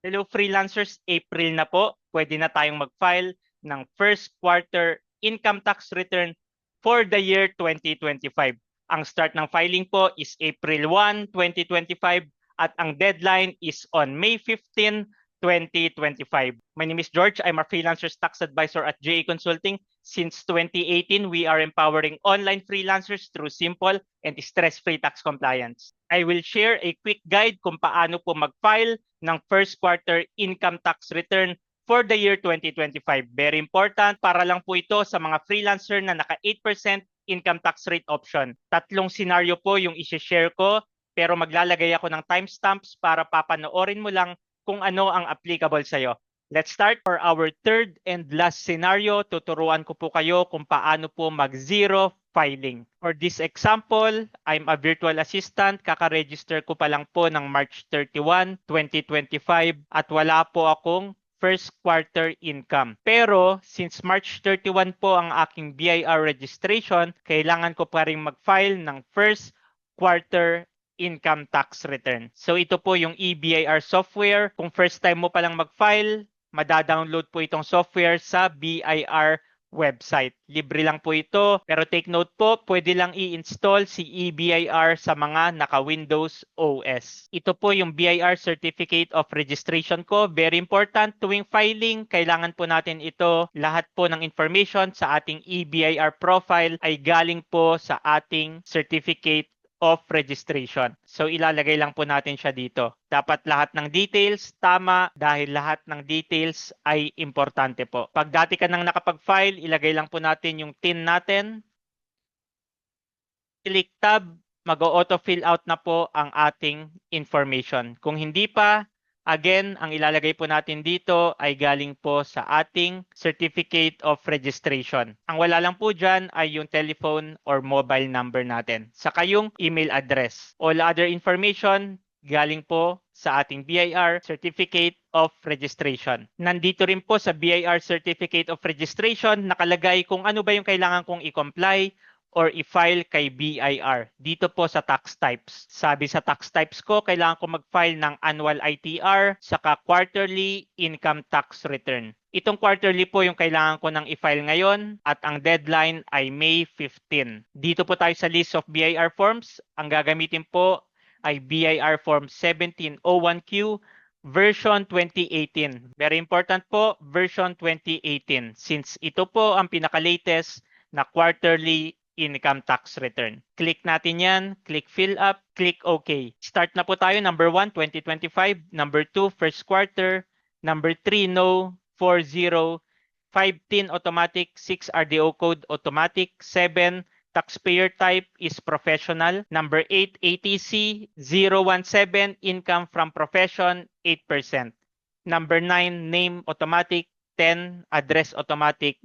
Hello freelancers, April na po. Pwede na tayong mag-file ng first quarter income tax return for the year 2025. Ang start ng filing po is April 1, 2025 at ang deadline is on May 15, 2025. My name is George. I'm a freelancer's tax advisor at JA Consulting. Since 2018, we are empowering online freelancers through simple and stress-free tax compliance. I will share a quick guide kung paano po mag-file ng first quarter income tax return for the year 2025. Very important, para lang po ito sa mga freelancer na naka 8% income tax rate option. Tatlong scenario po yung isi-share ko, pero maglalagay ako ng timestamps para papanoorin mo lang kung ano ang applicable sa'yo. Let's start. For our third and last scenario, tuturuan ko po kayo kung paano po mag-zero filing. For this example, I'm a virtual assistant. Kaka-register ko pa lang po ng March 31, 2025 at wala po akong first quarter income. Pero since March 31 po ang aking BIR registration, kailangan ko pa rin mag-file ng first quarter income tax return. So ito po yung eBIR software. Kung first time mo palang mag-file, madadownload po itong software sa BIR website. Libre lang po ito, pero take note po, pwede lang i-install si eBIR sa mga naka-Windows OS. Ito po yung BIR Certificate of Registration ko. Very important, tuwing filing, kailangan po natin ito. Lahat po ng information sa ating eBIR profile ay galing po sa ating Certificate of registration. So ilalagay lang po natin siya dito. Dapat lahat ng details tama dahil lahat ng details ay importante po. Pag dati ka nang nakapag-file, ilagay lang po natin yung TIN natin. Click tab, mag-auto fill out na po ang ating information. Kung hindi pa, again, ang ilalagay po natin dito ay galing po sa ating Certificate of Registration. Ang wala lang po dyan ay yung telephone or mobile number natin. Saka yung email address. All other information galing po sa ating BIR Certificate of Registration. Nandito rin po sa BIR Certificate of Registration nakalagay kung ano ba yung kailangan kong i-comply or i-file kay BIR. Dito po sa tax types. Sabi sa tax types ko, kailangan ko mag-file ng annual ITR saka quarterly income tax return. Itong quarterly po yung kailangan ko nang i-file ngayon at ang deadline ay May 15. Dito po tayo sa list of BIR forms. Ang gagamitin po ay BIR Form 1701Q version 2018. Very important po, version 2018 since ito po ang pinaka-latest na quarterly income tax return. Click natin yan, click fill up, click OK. Start na po tayo. Number 1, 2025. Number 2, first quarter. Number 3, no. 4, 0. 5, automatic. 6, RDO code automatic. 7, taxpayer type is professional. Number 8, ATC. 017, income from profession, 8%. Number 9, name automatic. 10, address automatic.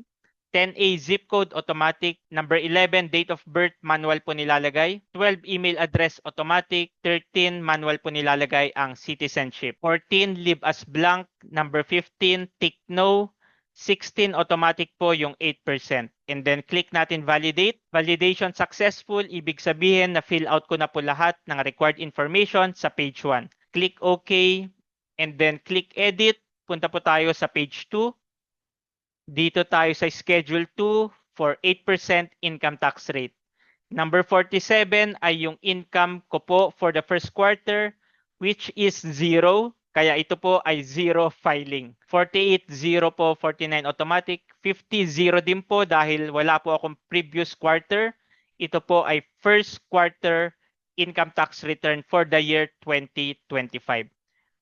10A zip code automatic. Number 11, date of birth manual po nilalagay. 12, email address automatic. 13, manual po nilalagay ang citizenship. 14, leave as blank. Number 15, tick no. 16, automatic po yung 8%. And then click natin validate. Validation successful, ibig sabihin na fill out ko na po lahat ng required information sa page 1. Click OK and then click edit. Punta po tayo sa page 2. Dito tayo sa Schedule 2 for 8% income tax rate. Number 47 ay yung income ko po for the first quarter which is 0. Kaya ito po ay 0 filing. 48, 0 po, 49 automatic. 50, 0 din po dahil wala po akong previous quarter. Ito po ay first quarter income tax return for the year 2025.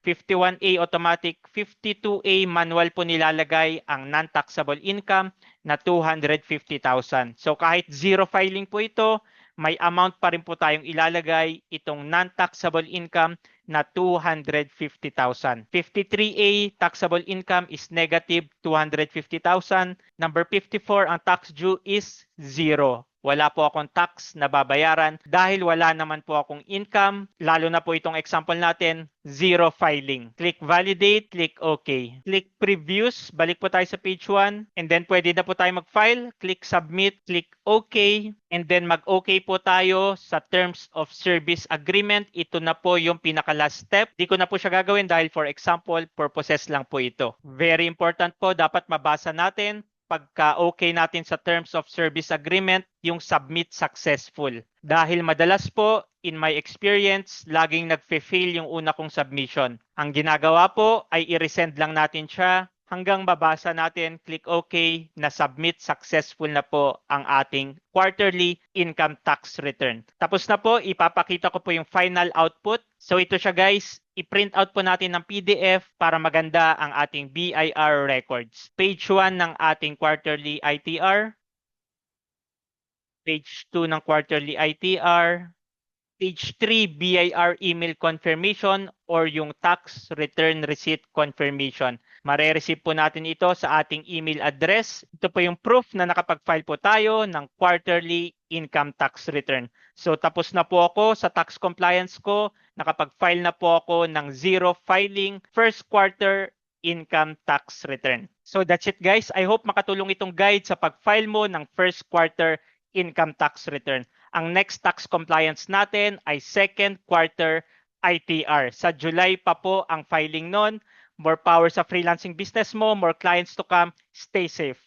51A automatic, 52A manual po nilalagay ang non-taxable income na 250,000. So kahit zero filing po ito, may amount pa rin po tayong ilalagay itong non-taxable income na 250,000. 53A taxable income is negative 250,000. Number 54, ang tax due is 0. wala po akong tax na babayaran dahil wala naman po akong income. Lalo na po itong example natin, zero filing. Click validate, click OK. Click previews, balik po tayo sa page 1 and then pwede na po tayo mag-file. Click submit, click OK and then mag-OK po tayo sa terms of service agreement. Ito na po yung pinaka-last step. Di ko na po siya gagawin dahil for example purposes lang po ito. Very important po, dapat mabasa natin pagka okay natin sa terms of service agreement, yung submit successful. Dahil madalas po, in my experience, laging nagfe-fail yung una kong submission. Ang ginagawa po ay i-resend lang natin siya hanggang mabasa natin, click OK, na submit successful na po ang ating quarterly income tax return. Tapos na po, ipapakita ko po yung final output. So ito siya guys, i-print out po natin ng PDF para maganda ang ating BIR records. Page 1 ng ating quarterly ITR. Page 2 ng quarterly ITR. Page 3, BIR email confirmation or yung tax return receipt confirmation. Mare-receive po natin ito sa ating email address. Ito po yung proof na nakapag-file po tayo ng quarterly income tax return. So tapos na po ako sa tax compliance ko. Nakapag-file na po ako ng zero filing first quarter income tax return. So that's it guys. I hope makatulong itong guide sa pag-file mo ng first quarter income tax return. Ang next tax compliance natin ay second quarter ITR. Sa July pa po ang filing nun. More power sa freelancing business mo, more clients to come. Stay safe.